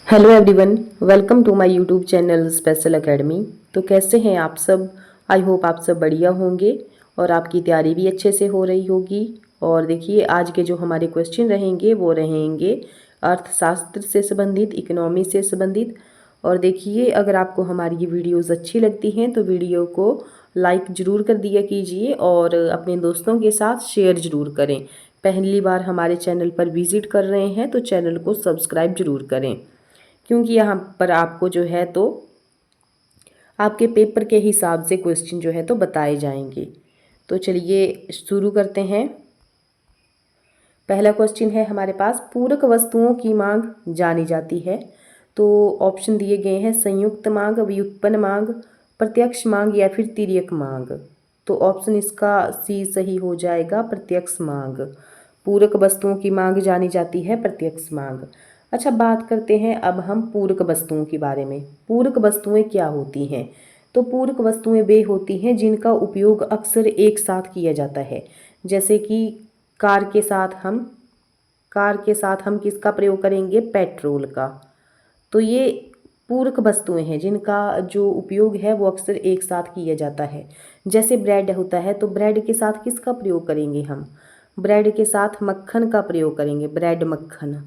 Hello everyone, welcome to my YouTube channel special academy. तो कैसे हैं आप सब? आई होप आप सब बढ़िया होंगे और आपकी तैयारी भी अच्छे से हो रही होगी। और देखिए, आज के जो हमारे क्वेश्चन रहेंगे वो रहेंगे अर्थशास्त्र से संबंधित, इकोनॉमी से संबंधित। और देखिए, अगर आपको हमारी ये वीडियोज़ अच्छी लगती हैं तो वीडियो को लाइक ज़रूर कर दिया कीजिए और अपने दोस्तों के साथ शेयर ज़रूर करें। पहली बार हमारे चैनल पर विज़िट कर रहे हैं तो चैनल को सब्सक्राइब ज़रूर करें, क्योंकि यहाँ पर आपको जो है तो आपके पेपर के हिसाब से क्वेश्चन जो है तो बताए जाएंगे। तो चलिए शुरू करते हैं। पहला क्वेश्चन है हमारे पास, पूरक वस्तुओं की मांग जानी जाती है। तो ऑप्शन दिए गए हैं संयुक्त मांग, व्युत्पन्न मांग, प्रत्यक्ष मांग या फिर तिर्यक मांग। तो ऑप्शन इसका सी सही हो जाएगा, प्रत्यक्ष मांग। पूरक वस्तुओं की मांग जानी जाती है, प्रत्यक्ष मांग। अच्छा, बात करते हैं अब हम पूरक वस्तुओं के बारे में। पूरक वस्तुएं क्या होती हैं? तो पूरक वस्तुएं वे होती हैं जिनका उपयोग अक्सर एक साथ किया जाता है। जैसे कि कार के साथ हम किसका प्रयोग करेंगे? पेट्रोल का। तो ये पूरक वस्तुएं हैं जिनका जो उपयोग है वो अक्सर एक साथ किया जाता है। जैसे ब्रेड होता है तो ब्रेड के साथ किसका प्रयोग करेंगे हम? ब्रेड के साथ मक्खन का प्रयोग करेंगे, ब्रेड मक्खन।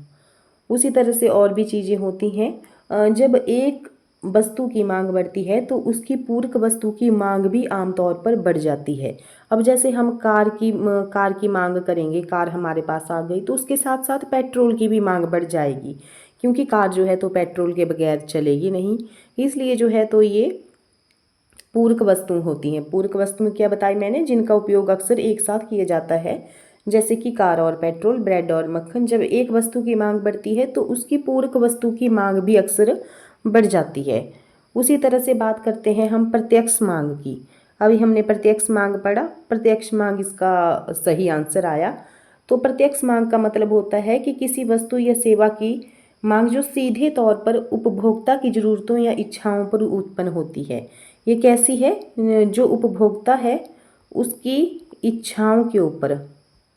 उसी तरह से और भी चीज़ें होती हैं। जब एक वस्तु की मांग बढ़ती है तो उसकी पूरक वस्तु की मांग भी आमतौर पर बढ़ जाती है। अब जैसे हम कार की मांग करेंगे, कार हमारे पास आ गई तो उसके साथ साथ पेट्रोल की भी मांग बढ़ जाएगी, क्योंकि कार जो है तो पेट्रोल के बगैर चलेगी नहीं। इसलिए जो है तो ये पूरक वस्तु होती हैं। पूरक वस्तु क्या बताई मैंने? जिनका उपयोग अक्सर एक साथ किया जाता है। जैसे कि कार और पेट्रोल, ब्रेड और मक्खन। जब एक वस्तु की मांग बढ़ती है तो उसकी पूरक वस्तु की मांग भी अक्सर बढ़ जाती है। उसी तरह से बात करते हैं हम प्रत्यक्ष मांग की। अभी हमने प्रत्यक्ष मांग पढ़ा, प्रत्यक्ष मांग इसका सही आंसर आया। तो प्रत्यक्ष मांग का मतलब होता है कि किसी वस्तु या सेवा की मांग जो सीधे तौर पर उपभोक्ता की ज़रूरतों या इच्छाओं पर उत्पन्न होती है। ये कैसी है? जो उपभोक्ता है उसकी इच्छाओं के ऊपर,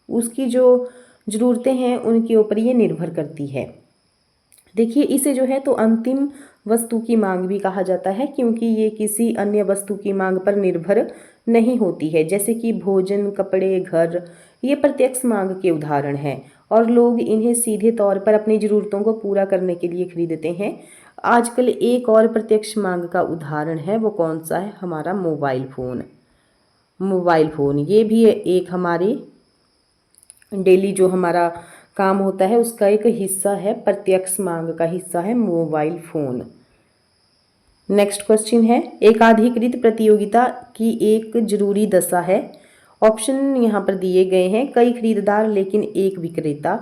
उसकी जो ज़रूरतें हैं उनके ऊपर ये निर्भर करती है। देखिए, इसे जो है तो अंतिम वस्तु की मांग भी कहा जाता है, क्योंकि ये किसी अन्य वस्तु की मांग पर निर्भर नहीं होती है। जैसे कि भोजन, कपड़े, घर, ये प्रत्यक्ष मांग के उदाहरण हैं और लोग इन्हें सीधे तौर पर अपनी ज़रूरतों को पूरा करने के लिए खरीदते हैं। आजकल एक और प्रत्यक्ष मांग का उदाहरण है, वो कौन सा है? हमारा मोबाइल फ़ोन। मोबाइल फ़ोन ये भी एक हमारी डेली जो हमारा काम होता है उसका एक हिस्सा है, प्रत्यक्ष मांग का हिस्सा है मोबाइल फ़ोन। नेक्स्ट क्वेश्चन है, एकाधिकृत प्रतियोगिता की एक जरूरी दशा है। ऑप्शन यहाँ पर दिए गए हैं, कई खरीदार लेकिन एक विक्रेता।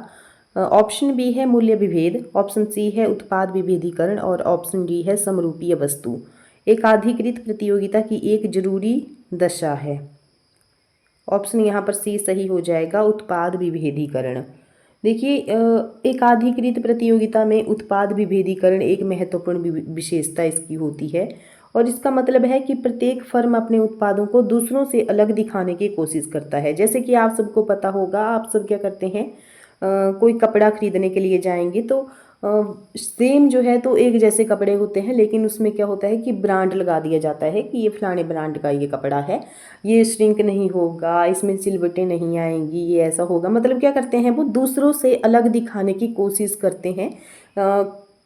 ऑप्शन बी है मूल्य विभेद, ऑप्शन सी है उत्पाद विभेदीकरण और ऑप्शन डी है समरूपीय वस्तु। एकाधिकृत प्रतियोगिता की एक जरूरी दशा है। ऑप्शन यहाँ पर सी सही हो जाएगा, उत्पाद विभेदीकरण। देखिए, एकाधिकृत प्रतियोगिता में उत्पाद विभेदीकरण एक महत्वपूर्ण विशेषता इसकी होती है और इसका मतलब है कि प्रत्येक फर्म अपने उत्पादों को दूसरों से अलग दिखाने की कोशिश करता है। जैसे कि आप सबको पता होगा, आप सब क्या करते हैं, कोई कपड़ा खरीदने के लिए जाएंगे तो सेम जो है तो एक जैसे कपड़े होते हैं, लेकिन उसमें क्या होता है कि ब्रांड लगा दिया जाता है कि ये फलाने ब्रांड का ये कपड़ा है, ये श्रिंक नहीं होगा, इसमें सिलवटें नहीं आएंगी, ये ऐसा होगा। मतलब क्या करते हैं, वो दूसरों से अलग दिखाने की कोशिश करते हैं।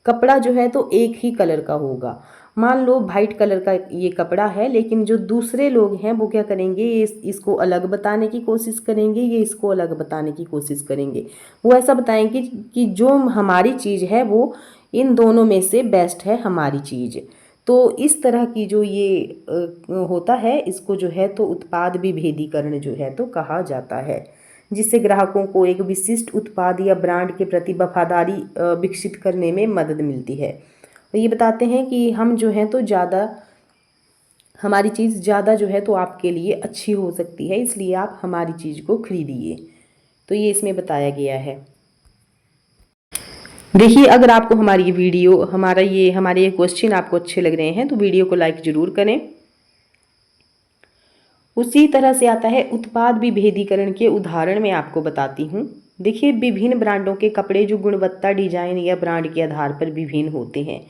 कपड़ा जो है तो एक ही कलर का होगा। मान लो वाइट कलर का ये कपड़ा है, लेकिन जो दूसरे लोग हैं वो क्या करेंगे, इसको अलग बताने की कोशिश करेंगे, ये इसको अलग बताने की कोशिश करेंगे। वो ऐसा बताएंगे कि जो हमारी चीज़ है वो इन दोनों में से बेस्ट है हमारी चीज़। तो इस तरह की जो ये होता है, इसको जो है तो उत्पाद विभेदीकरण जो है तो कहा जाता है, जिससे ग्राहकों को एक विशिष्ट उत्पाद या ब्रांड के प्रति वफादारी विकसित करने में मदद मिलती है। तो ये बताते हैं कि हम जो है तो हमारी चीज़ ज़्यादा जो है तो आपके लिए अच्छी हो सकती है, इसलिए आप हमारी चीज़ को खरीदिए। तो ये इसमें बताया गया है। देखिए, अगर आपको हमारी ये वीडियो, हमारे ये क्वेश्चन आपको अच्छे लग रहे हैं तो वीडियो को लाइक ज़रूर करें। उसी तरह से आता है उत्पाद विभेदीकरण के उदाहरण मैं आपको बताती हूँ। देखिए विभिन्न ब्रांडों के कपड़े जो गुणवत्ता, डिजाइन या ब्रांड के आधार पर विभिन्न होते हैं।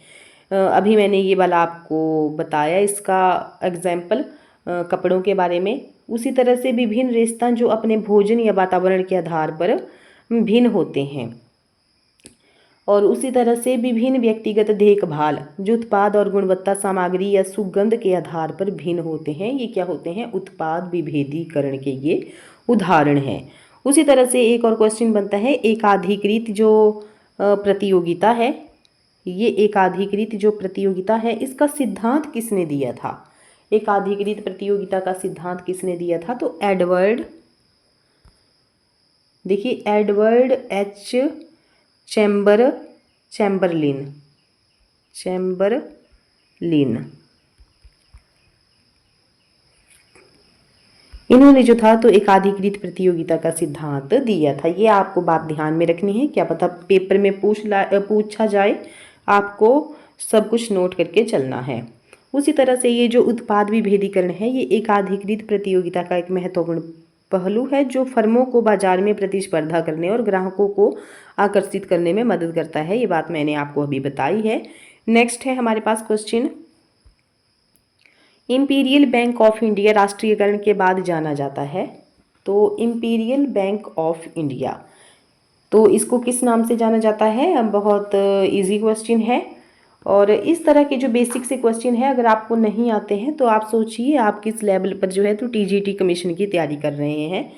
अभी मैंने ये वाला आपको बताया इसका एग्जाम्पल कपड़ों के बारे में। उसी तरह से विभिन्न रेस्तरां जो अपने भोजन या वातावरण के आधार पर भिन्न होते हैं, और उसी तरह से विभिन्न व्यक्तिगत देखभाल जो उत्पाद और गुणवत्ता, सामग्री या सुगंध के आधार पर भिन्न होते हैं। ये क्या होते हैं? उत्पाद विभेदीकरण के ये उदाहरण हैं। उसी तरह से एक और क्वेश्चन बनता है, एकाधिकृत जो प्रतियोगिता है, ये एकाधिकृत जो प्रतियोगिता है इसका सिद्धांत किसने दिया था? एकाधिकृत प्रतियोगिता का सिद्धांत किसने दिया था? तो एडवर्ड, देखिए एडवर्ड एच चैम्बरलिन इन्होंने जो था तो एकाधिकृत प्रतियोगिता का सिद्धांत दिया था। ये आपको बात ध्यान में रखनी है, क्या पता पेपर में पूछा जाए, आपको सब कुछ नोट करके चलना है। उसी तरह से ये जो उत्पाद विभेदीकरण है ये एकाधिकृत प्रतियोगिता का एक महत्वपूर्ण पहलू है जो फर्मों को बाजार में प्रतिस्पर्धा करने और ग्राहकों को आकर्षित करने में मदद करता है। ये बात मैंने आपको अभी बताई है। नेक्स्ट है हमारे पास question, Imperial Bank of India राष्ट्रीयकरण के बाद जाना जाता है। तो इंपीरियल बैंक ऑफ इंडिया, तो इसको किस नाम से जाना जाता है? बहुत इजी क्वेश्चन है, और इस तरह के जो बेसिक से क्वेश्चन है अगर आपको नहीं आते हैं तो आप सोचिए आप किस लेवल पर जो है तो टीजीटी कमीशन की तैयारी कर रहे हैं।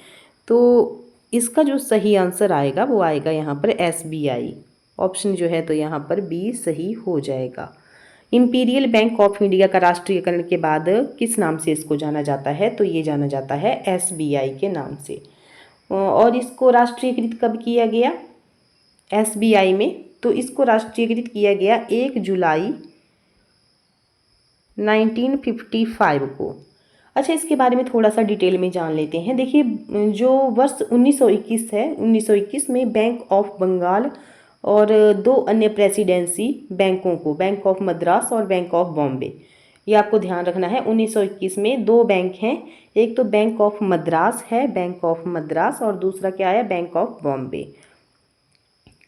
तो इसका जो सही आंसर आएगा वो आएगा यहाँ पर एसबीआई। ऑप्शन जो है तो यहाँ पर बी सही हो जाएगा। इंपीरियल बैंक ऑफ इंडिया का राष्ट्रीयकरण के बाद किस नाम से इसको जाना जाता है? तो ये जाना जाता है एसबीआई के नाम से। और इसको राष्ट्रीयकृत कब किया गया एसबीआई में? तो इसको राष्ट्रीयकृत किया गया 1 जुलाई 1955 को। अच्छा, इसके बारे में थोड़ा सा डिटेल में जान लेते हैं। देखिए जो वर्ष 1921 है, 1921 में बैंक ऑफ बंगाल और 2 अन्य प्रेसिडेंसी बैंकों को, बैंक ऑफ मद्रास और बैंक ऑफ बॉम्बे, ये आपको ध्यान रखना है। 1921 में 2 बैंक हैं, एक तो बैंक ऑफ मद्रास है, बैंक ऑफ मद्रास, और दूसरा क्या है? Bank of Bombay.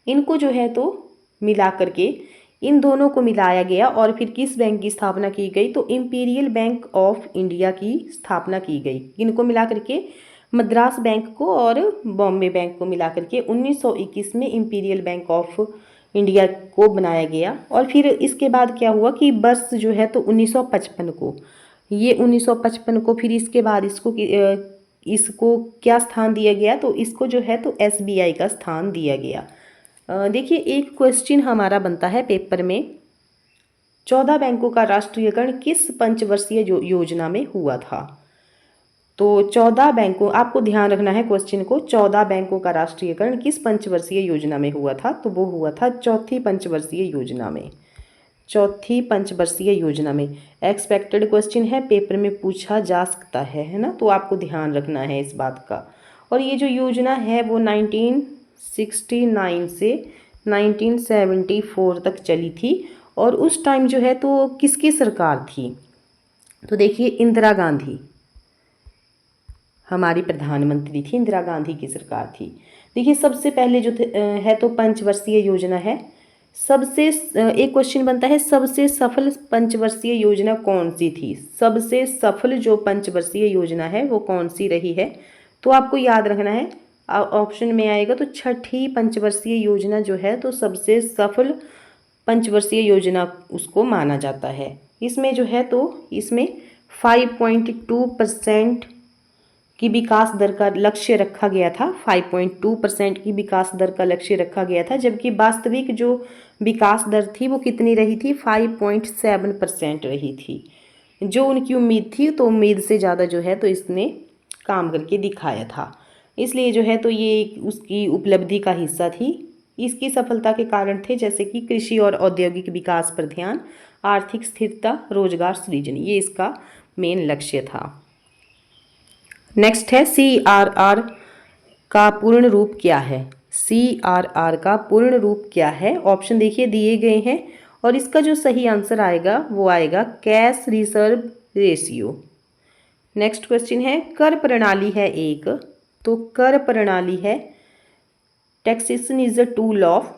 इनको जो है तो मिला करके इन दोनों को मिलाया गया और फिर किस बैंक की स्थापना की गई? तो इंपीरियल बैंक ऑफ इंडिया की स्थापना की गई। इनको मिला करके मद्रास बैंक को और बॉम्बे बैंक को मिला करके 1921 में इंपीरियल बैंक ऑफ इंडिया को बनाया गया। और फिर इसके बाद क्या हुआ कि वर्ष जो है तो 1955 को, ये 1955 को फिर इसके बाद इसको क्या स्थान दिया गया? तो इसको जो है तो एसबीआई का स्थान दिया गया। देखिए एक क्वेश्चन हमारा बनता है पेपर में, 14 बैंकों का राष्ट्रीयकरण किस पंचवर्षीय योजना में हुआ था? तो 14 बैंकों, आपको ध्यान रखना है क्वेश्चन को, 14 बैंकों का राष्ट्रीयकरण किस पंचवर्षीय योजना में हुआ था? तो वो हुआ था चौथी पंचवर्षीय योजना में। चौथी पंचवर्षीय योजना में एक्सपेक्टेड क्वेश्चन है, पेपर में पूछा जा सकता है ना, तो आपको ध्यान रखना है इस बात का। और ये जो योजना है वो 1969 से 1974 तक चली थी। और उस टाइम जो है तो किसकी सरकार थी? तो देखिए इंदिरा गांधी हमारी प्रधानमंत्री थी, इंदिरा गांधी की सरकार थी। देखिए सबसे पहले जो है तो पंचवर्षीय योजना है। सबसे एक क्वेश्चन बनता है, सबसे सफल पंचवर्षीय योजना कौन सी थी? सबसे सफल जो पंचवर्षीय योजना है वो कौन सी रही है? तो आपको याद रखना है, ऑप्शन में आएगा तो छठी पंचवर्षीय योजना जो है तो सबसे सफल पंचवर्षीय योजना उसको माना जाता है। इसमें जो है तो इसमें 5.2% की विकास दर का लक्ष्य रखा गया था। 5.2% की विकास दर का लक्ष्य रखा गया था, जबकि वास्तविक जो विकास दर थी वो कितनी रही थी? 5.7% रही थी। जो उनकी उम्मीद थी तो उम्मीद से ज़्यादा जो है तो इसने काम करके दिखाया था, इसलिए जो है तो ये उसकी उपलब्धि का हिस्सा थी। इसकी सफलता के कारण थे जैसे कि कृषि और औद्योगिक विकास पर ध्यान, आर्थिक स्थिरता, रोजगार सृजन, ये इसका मेन लक्ष्य था। नेक्स्ट है CRR का पूर्ण रूप क्या है? CRR का पूर्ण रूप क्या है? ऑप्शन देखिए दिए गए हैं और इसका जो सही आंसर आएगा वो आएगा cash reserve ratio. Next question है, कर प्रणाली है एक, तो कर प्रणाली है taxation is a tool of,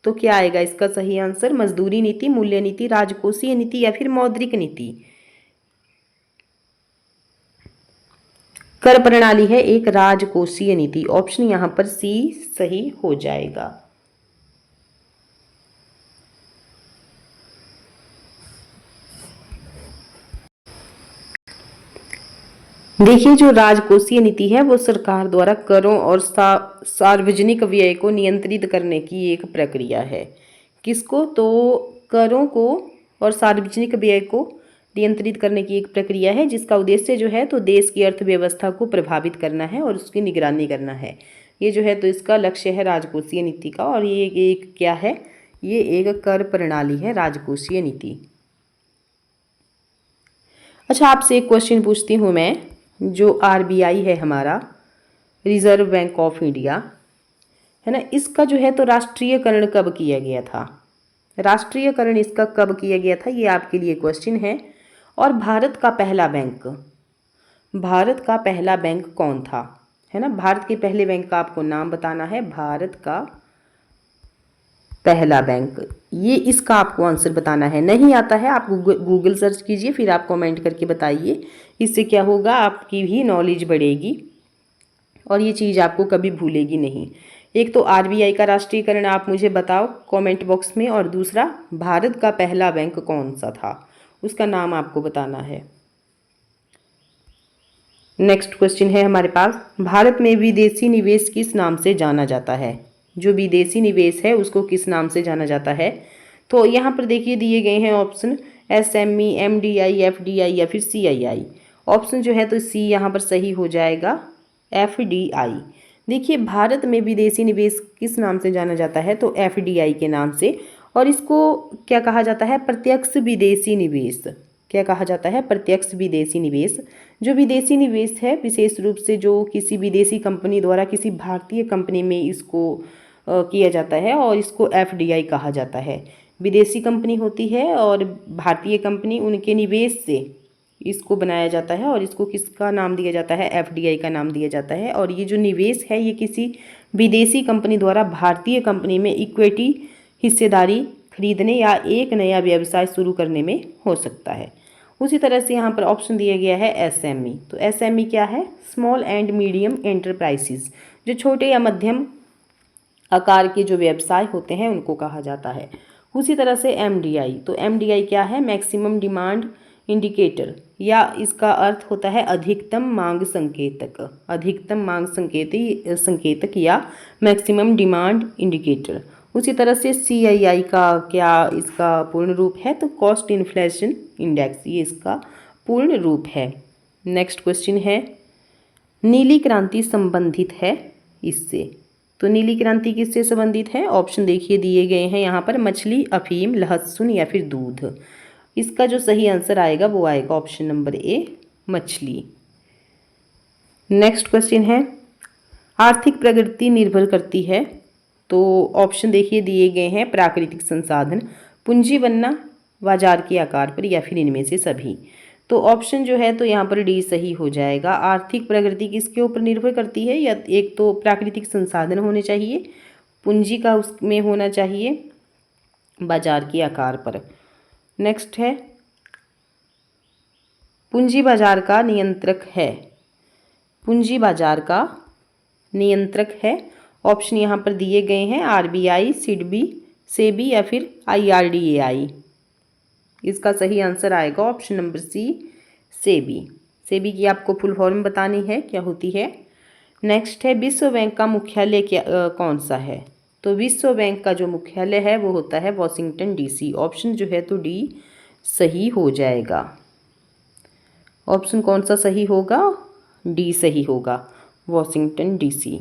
तो क्या आएगा इसका सही आंसर? मजदूरी नीति, मूल्य नीति, राजकोषीय नीति या फिर मौद्रिक नीति। कर प्रणाली है एक राजकोषीय नीति। ऑप्शन यहाँ पर सी सही हो जाएगा। देखिए, जो राजकोषीय नीति है वो सरकार द्वारा करों और सार्वजनिक व्यय को नियंत्रित करने की एक प्रक्रिया है। किसको? तो करों को और सार्वजनिक व्यय को नियंत्रित करने की एक प्रक्रिया है, जिसका उद्देश्य जो है तो देश की अर्थव्यवस्था को प्रभावित करना है और उसकी निगरानी करना है। ये जो है तो इसका लक्ष्य है राजकोषीय नीति का। और ये एक क्या है? ये एक कर प्रणाली है, राजकोषीय नीति। अच्छा, आपसे एक क्वेश्चन पूछती हूँ मैं। जो आरबीआई है हमारा, रिजर्व बैंक ऑफ इंडिया, है ना, इसका जो है तो राष्ट्रीयकरण कब किया गया था? राष्ट्रीयकरण इसका कब किया गया था, ये आपके लिए क्वेश्चन है। और भारत का पहला बैंक कौन था? है ना, भारत के पहले बैंक का आपको नाम बताना है। भारत का पहला बैंक, ये इसका आपको आंसर बताना है। नहीं आता है आप गूगल सर्च कीजिए, फिर आप कमेंट करके बताइए। इससे क्या होगा, आपकी भी नॉलेज बढ़ेगी और ये चीज़ आपको कभी भूलेगी नहीं। एक तो आरबीआई का राष्ट्रीयकरण आप मुझे बताओ कमेंट बॉक्स में, और दूसरा भारत का पहला बैंक कौन सा था, उसका नाम आपको बताना है। नेक्स्ट क्वेश्चन है हमारे पास, भारत में विदेशी निवेश किस नाम से जाना जाता है? जो विदेशी निवेश है उसको किस नाम से जाना जाता है? तो यहाँ पर देखिए दिए गए हैं ऑप्शन, एसएमई, एमडीआई, एफडीआई या फिर सीआईआई। ऑप्शन जो है तो सी यहाँ पर सही हो जाएगा, एफडीआई। देखिए, भारत में विदेशी निवेश किस नाम से जाना जाता है? तो एफडीआई के नाम से। और इसको क्या कहा जाता है? प्रत्यक्ष विदेशी निवेश। क्या कहा जाता है? प्रत्यक्ष विदेशी निवेश। जो विदेशी निवेश है विशेष रूप से जो किसी विदेशी कंपनी द्वारा किसी भारतीय कंपनी में इसको किया जाता है, और इसको एफडीआई कहा जाता है। विदेशी कंपनी होती है और भारतीय कंपनी, उनके निवेश से इसको बनाया जाता है और इसको किसका नाम दिया जाता है? एफडीआई का नाम दिया जाता है। और ये जो निवेश है ये किसी विदेशी कंपनी द्वारा भारतीय कंपनी में इक्विटी हिस्सेदारी खरीदने या एक नया व्यवसाय शुरू करने में हो सकता है। उसी तरह से यहाँ पर ऑप्शन दिया गया है एसएमई। तो एसएमई क्या है? Small and medium enterprises. जो छोटे या मध्यम आकार के जो व्यवसाय होते हैं उनको कहा जाता है। उसी तरह से एमडीआई, तो एमडीआई क्या है? मैक्सिमम डिमांड इंडिकेटर, या इसका अर्थ होता है अधिकतम मांग संकेतक। अधिकतम मांग संकेतक या मैक्सिमम डिमांड इंडिकेटर। उसी तरह से सीआईआई का क्या इसका पूर्ण रूप है? तो कॉस्ट इन्फ्लेशन इंडेक्स, ये इसका पूर्ण रूप है। नेक्स्ट क्वेश्चन है, नीली क्रांति संबंधित है इससे। तो नीली क्रांति किससे संबंधित है? ऑप्शन देखिए दिए गए हैं यहाँ पर, मछली, अफीम, लहसुन या फिर दूध। इसका जो सही आंसर आएगा वो आएगा ऑप्शन नंबर ए, मछली। नेक्स्ट क्वेश्चन है, आर्थिक प्रगति निर्भर करती है। तो ऑप्शन देखिए दिए गए हैं, प्राकृतिक संसाधन, पूंजी बनना, बाजार के आकार पर या फिर इनमें से सभी। तो ऑप्शन जो है तो यहाँ पर डी सही हो जाएगा। आर्थिक प्रगति किसके ऊपर निर्भर करती है? या एक तो प्राकृतिक संसाधन होने चाहिए, पूंजी का उसमें होना चाहिए, बाजार के आकार पर। नेक्स्ट है, पूंजी बाजार का नियंत्रक है। पूंजी बाजार का नियंत्रक है। ऑप्शन यहाँ पर दिए गए हैं, आरबीआई, सिडबी, सेबी या फिर आईआरडीएआई। इसका सही आंसर आएगा option number c, SEBI. SEBI की आपको फुल फॉर्म बतानी है, क्या होती है। नेक्स्ट है, विश्व बैंक का मुख्यालय कौन सा है? तो विश्व बैंक का जो मुख्यालय है वो होता है वॉशिंगटन डीसी। ऑप्शन जो है तो डी सही हो जाएगा। ऑप्शन कौन सा सही होगा? डी सही होगा, वॉशिंगटन डीसी।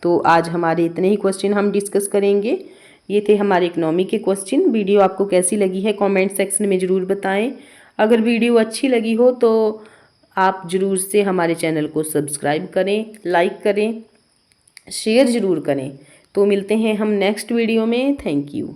तो आज हमारे इतने ही क्वेश्चन हम डिस्कस करेंगे। ये थे हमारे इकोनॉमी के क्वेश्चन। वीडियो आपको कैसी लगी है कमेंट सेक्शन में ज़रूर बताएं। अगर वीडियो अच्छी लगी हो तो आप ज़रूर से हमारे चैनल को सब्सक्राइब करें, लाइक करें, शेयर ज़रूर करें। तो मिलते हैं हम नेक्स्ट वीडियो में। Thank you.